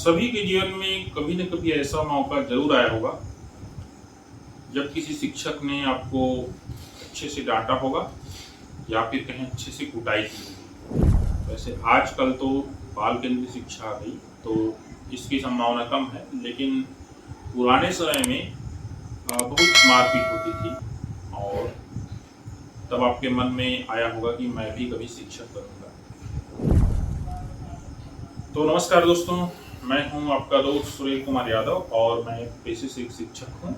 सभी के जीवन में कभी न कभी ऐसा मौका जरूर आया होगा जब किसी शिक्षक ने आपको अच्छे से डांटा होगा या फिर कहीं अच्छे से कुटाई की होगी। वैसे आजकल तो बाल केंद्रीय शिक्षा आ गई तो इसकी संभावना कम है, लेकिन पुराने समय में बहुत मारपीट होती थी और तब आपके मन में आया होगा कि मैं भी कभी शिक्षक बनूंगा। तो नमस्कार दोस्तों, मैं हूं आपका दोस्त सुरेश कुमार यादव और मैं पेशे से एक शिक्षक हूं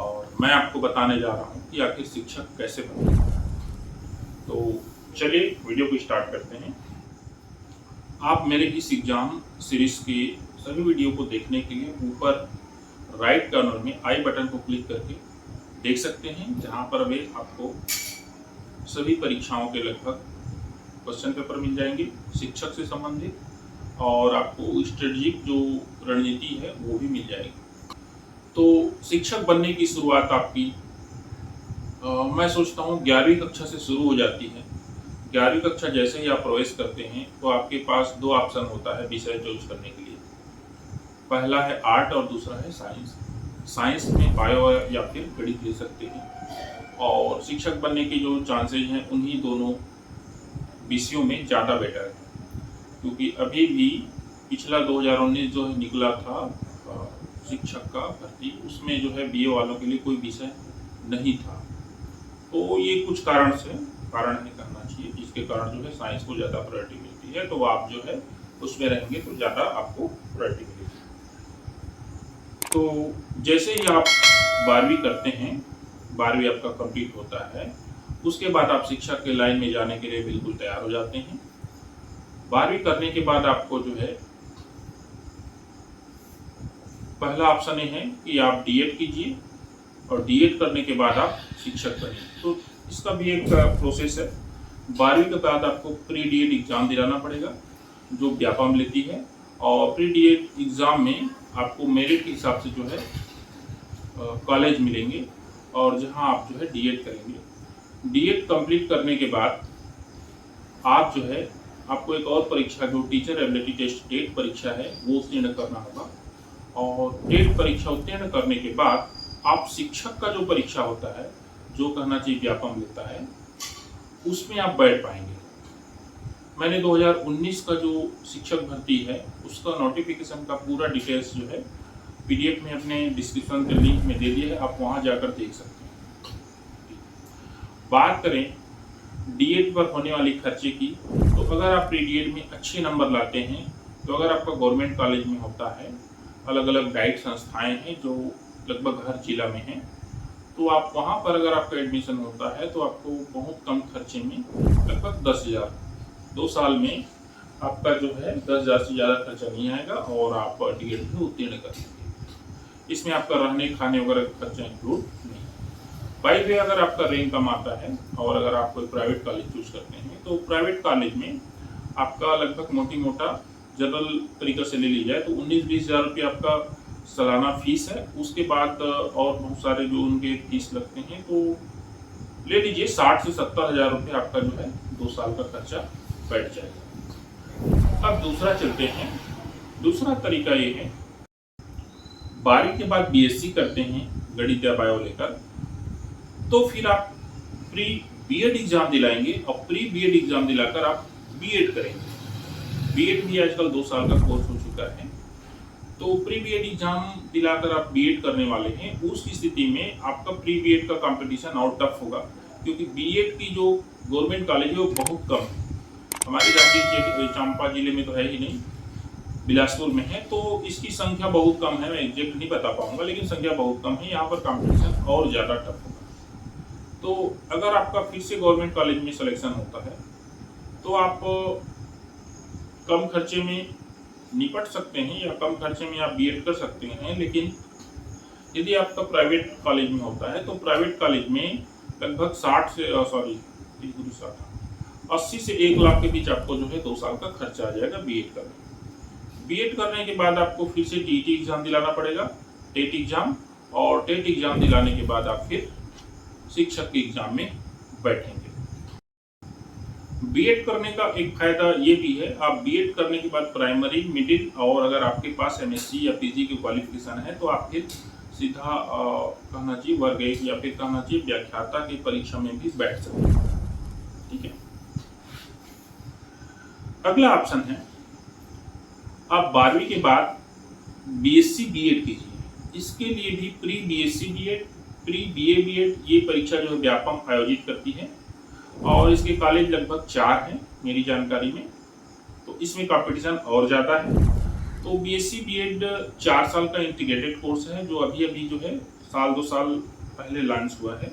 और मैं आपको बताने जा रहा हूं कि आखिर शिक्षक कैसे बने। तो चलिए वीडियो को स्टार्ट करते हैं। आप मेरे इस एग्जाम सीरीज के सभी वीडियो को देखने के लिए ऊपर राइट कॉर्नर में आई बटन को क्लिक करके देख सकते हैं, जहां पर अभी आपको सभी परीक्षाओं के लगभग क्वेश्चन पेपर मिल जाएंगे शिक्षक से संबंधित, और आपको स्ट्रेटेजिक जो रणनीति है वो भी मिल जाएगी। तो शिक्षक बनने की शुरुआत आपकी मैं सोचता हूँ 11वीं कक्षा से शुरू हो जाती है। 11वीं कक्षा जैसे ही आप प्रवेश करते हैं तो आपके पास दो ऑप्शन होता है विषय चूज करने के लिए। पहला है आर्ट और दूसरा है साइंस। साइंस में बायो या फिर गणित ले सकते हैं और शिक्षक बनने के जो चांसेस हैं उन्हीं दोनों विषयों में ज़्यादा बेटर है, क्योंकि अभी भी पिछला 2019 जो है निकला था शिक्षक का भर्ती, उसमें जो है बीए वालों के लिए कोई विषय नहीं था। तो ये कुछ कारण है करना चाहिए जिसके कारण जो है साइंस को ज़्यादा प्रायोरिटी मिलती है। तो आप जो है उसमें रहेंगे तो ज़्यादा आपको प्रायोरिटी मिलेगी। तो जैसे ही आप 12वीं करते हैं, 12वीं आपका कंप्लीट होता है, उसके बाद आप शिक्षक के लाइन में जाने के लिए बिल्कुल तैयार हो जाते हैं। 12वीं करने के बाद आपको जो है पहला ऑप्शन ये है कि आप डीएड कीजिए और डीएड करने के बाद आप शिक्षक बनिए। तो इसका भी एक प्रोसेस है। 12वीं के बाद आपको प्री डीएड एग्जाम दिलाना पड़ेगा जो व्यापम लेती है, और प्री डीएड एग्जाम में आपको मेरिट के हिसाब से जो है कॉलेज मिलेंगे और जहां आप जो है डीएड करेंगे। डीएड कंप्लीट करने के बाद आप जो है आपको एक और परीक्षा जो टीचर एबिलिटी टेस्ट टेट परीक्षा है वो उत्तीर्ण करना होगा, और टेट परीक्षा उत्तीर्ण करने के बाद आप शिक्षक का जो परीक्षा होता है, जो कहना चाहिए व्यापम लेता है, उसमें आप बैठ पाएंगे। मैंने 2019 का जो शिक्षक भर्ती है उसका नोटिफिकेशन का पूरा डिटेल्स जो है पीडीएफ में अपने डिस्क्रिप्शन के लिंक में दे दिया है, आप वहां जाकर देख सकते हैं। बात करें डीएड पर होने वाली खर्चे की, तो अगर आप प्री डीएड में अच्छे नंबर लाते हैं तो अगर आपका गवर्नमेंट कॉलेज में होता है, अलग अलग डाइट संस्थाएं हैं जो लगभग हर जिला में हैं, तो आप वहां पर अगर आपका एडमिशन होता है तो आपको बहुत कम खर्चे में लगभग 10,000 2 साल में आपका जो है 10,000 से ज़्यादा खर्चा नहीं आएगा और आप डीएड भी उत्तीर्ण कर लेंगे। इसमें आपका रहने खाने वगैरह खर्चा इंक्लूड नहीं। बाई वे अगर आपका रैंक कम आता है और अगर आप कोई प्राइवेट कॉलेज चूज करते हैं तो प्राइवेट कॉलेज में आपका लगभग मोटी मोटा जनरल तरीके से ले ली जाए तो 19-20 हज़ार रुपये आपका सालाना फीस है। उसके बाद और बहुत सारे जो उनके फीस लगते हैं, तो ले लीजिए 60 से 70 हज़ार रुपये आपका जो है 2 साल का खर्चा बैठ जाएगा। अब दूसरा चलते हैं। दूसरा तरीका ये है, 12वीं के बाद बीएससी करते हैं गणित या बायो लेकर, तो फिर आप प्री बीएड एग्जाम दिलाएंगे और प्री बीएड एग्जाम दिलाकर आप बीएड करेंगे। बीएड भी आजकल 2 साल का कोर्स हो चुका है। तो प्री बीएड एग्जाम दिलाकर आप बीएड करने वाले हैं, उस स्थिति में आपका प्री बीएड का कंपटीशन और टफ होगा, क्योंकि बीएड की जो गवर्नमेंट कॉलेज है वो बहुत कम है। हमारे जाके चंपा जिले में तो है ही नहीं, बिलासपुर में है, तो इसकी संख्या बहुत कम है। मैं एग्जैक्ट नहीं बता पाऊंगा, लेकिन संख्या बहुत कम है। यहाँ पर कंपटीशन और ज़्यादा टफ होगा। तो अगर आपका फिर से गवर्नमेंट कॉलेज में सिलेक्शन होता है तो आप कम खर्चे में निपट सकते हैं या कम खर्चे में आप बीएड कर सकते हैं। लेकिन यदि आपका प्राइवेट कॉलेज में होता है तो प्राइवेट कॉलेज में लगभग 80 से 1 लाख के बीच आपको जो है 2 साल का खर्चा आ जाएगा बीएड करने। बीएड करने के बाद आपको फिर से टीईटी एग्जाम दिलाना पड़ेगा, टेट एग्जाम, और टेट एग्जाम दिलाने के बाद आप फिर शिक्षक के एग्जाम में बैठेंगे। बीएड करने का एक फायदा ये भी है, आप बीएड करने के बाद प्राइमरी, मिडिल और अगर आपके पास एमएससी या पीजी की क्वालिफिकेशन है तो आप फिर सीधा कहना चाहिए वर्ग 1 या फिर कहना चाहिए व्याख्याता की परीक्षा में भी बैठ सकते हैं। ठीक है। अगला ऑप्शन है, आप 12वीं के बाद बीएससी बीएड कीजिए। इसके लिए भी pre BSc BEd, pre BA BEd ये परीक्षा जो है व्यापम आयोजित करती है और इसके कॉलेज लगभग 4 हैं मेरी जानकारी में, तो इसमें कंपटीशन और ज़्यादा है। तो बीएससी बीएड 4 साल का इंटीग्रेटेड कोर्स है जो अभी अभी जो है साल 2 साल पहले लॉन्च हुआ है।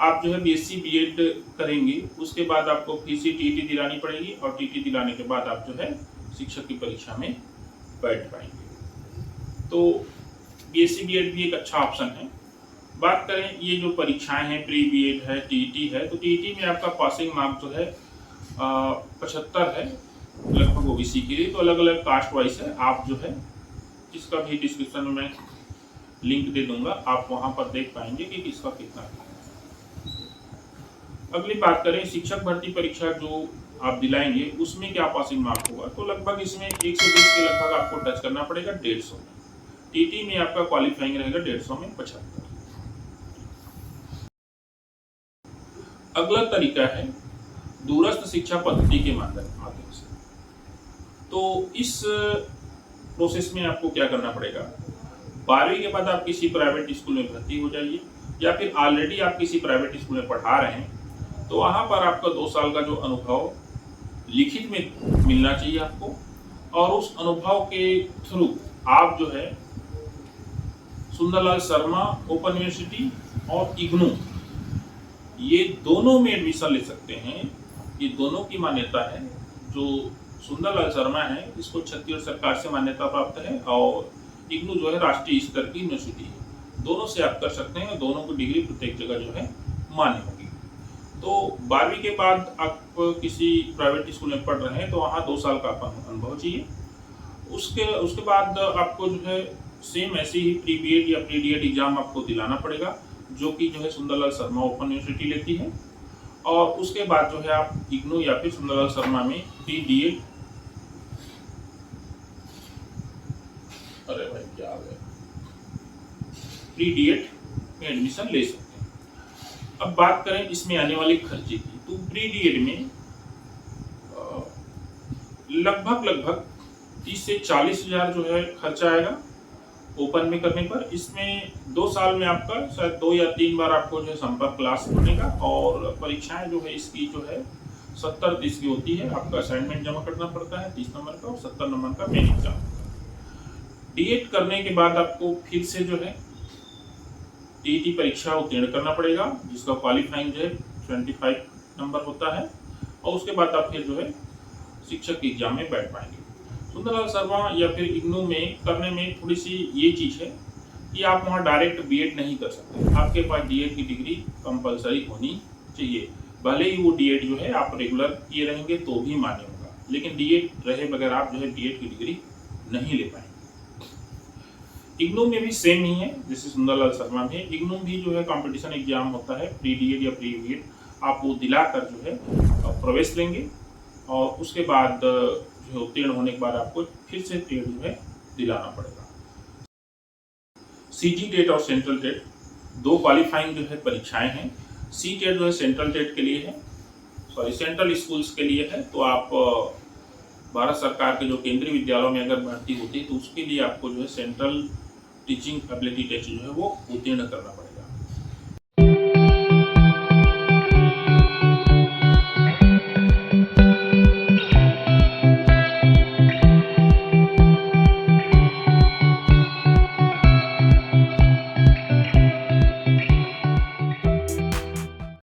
आप जो है बीएससी बीएड करेंगे, उसके बाद आपको फिर से टीटी दिलानी पड़ेगी और टीटी दिलाने के बाद आप जो है शिक्षक की परीक्षा में बैठ पाएंगे। तो बीएससी बीएड भी एक अच्छा ऑप्शन है। बात करें ये जो परीक्षाएं हैं, प्री बीएड है, टीटी है, तो टीटी में आपका पासिंग मार्क जो है 75 है लगभग ओबीसी के लिए। तो अलग अलग कास्ट वाइज है, आप जो है इसका भी डिस्क्रिप्शन में मैं लिंक दे दूंगा, आप वहां पर देख पाएंगे कि किसका कितना है। अगली बात करें शिक्षक भर्ती परीक्षा जो आप दिलाएंगे उसमें क्या पासिंग मार्क होगा, तो लगभग इसमें 120 के लगभग आपको टच करना पड़ेगा 150 में। टीटी में आपका क्वालिफाइंग रहेगा 150 में 75। अगला तरीका है दूरस्थ शिक्षा पद्धति के माध्यम से। तो इस प्रोसेस में आपको क्या करना पड़ेगा, 12वीं के बाद आप किसी प्राइवेट स्कूल में भर्ती हो जाइए या फिर ऑलरेडी आप किसी प्राइवेट स्कूल में पढ़ा रहे हैं तो वहाँ पर आपका 2 साल का जो अनुभव लिखित में मिलना चाहिए आपको, और उस अनुभव के थ्रू आप जो है सुंदरलाल शर्मा ओपन यूनिवर्सिटी और इग्नू ये दोनों में एडमिशन ले सकते हैं। ये दोनों की मान्यता है। जो सुंदरलाल शर्मा है इसको छत्तीसगढ़ सरकार से मान्यता प्राप्त है और इग्नू जो है राष्ट्रीय स्तर की यूनिवर्सिटी है। दोनों से आप कर सकते हैं, दोनों की डिग्री प्रत्येक जगह जो है मान्य होगी। तो 12वीं के बाद आप किसी प्राइवेट स्कूल में पढ़ रहे हैं तो वहाँ 2 साल का अनुभव चाहिए। उसके बाद आपको जो है सेम ऐसे ही प्री बीएड या प्री डीएड एग्जाम आपको दिलाना पड़ेगा जो कि जो है सुंदरलाल शर्मा ओपन यूनिवर्सिटी लेती है, और उसके बाद जो है आप इग्नू या फिर सुंदरलाल शर्मा में प्री डीएड प्री डीएड में एडमिशन ले सकते हैं। अब बात करें इसमें आने वाले खर्चे की, तो प्री डीएड में लगभग 30 से 40 हजार जो है खर्चा आएगा ओपन में करने पर। इसमें 2 साल में आपका शायद 2 या 3 बार आपको जो है संपर्क क्लास बनेगा और परीक्षाएं जो है इसकी जो है 70-30 की होती है। आपका असाइनमेंट जमा करना पड़ता है 30 नंबर का और 70 नंबर का मेन एग्जाम। डीएड करने के बाद आपको फिर से जो है टीटी परीक्षा उत्तीर्ण करना पड़ेगा जिसका क्वालिफाइंग जो है 25 नंबर होता है, और उसके बाद आप फिर जो है शिक्षक के एग्जाम में बैठ पाएंगे। सुंदरलाल शर्मा या फिर इग्नू में करने में थोड़ी सी ये चीज़ है कि आप वहाँ डायरेक्ट बीएड नहीं कर सकते, आपके पास डीएड की डिग्री कंपलसरी होनी चाहिए। भले ही वो डीएड जो है आप रेगुलर किए रहेंगे तो भी मान्य होगा, लेकिन डीएड रहे बगैर आप जो है डीएड की डिग्री नहीं ले पाएंगे। इग्नू में भी सेम ही है जैसे सुंदरलाल शर्मा में। इग्नू भी जो है कंपटीशन एग्जाम होता है प्री डीएड या प्री बीएड, आप वो दिलाकर जो है प्रवेश लेंगे और उसके बाद जो है उत्तीर्ण होने के बाद आपको फिर से टेट जो है दिलाना पड़ेगा। सीजी टेट और सेंट्रल टेट 2 क्वालिफाइंग जो है परीक्षाएं हैं। सी टेट जो है सेंट्रल टेट के लिए है, सेंट्रल स्कूल्स के लिए है। तो आप भारत सरकार के जो केंद्रीय विद्यालयों में अगर भर्ती होती है तो उसके लिए आपको जो है सेंट्रल टीचिंग एबिलिटी टेस्ट जो है वो उत्तीर्ण करना पड़ेगा।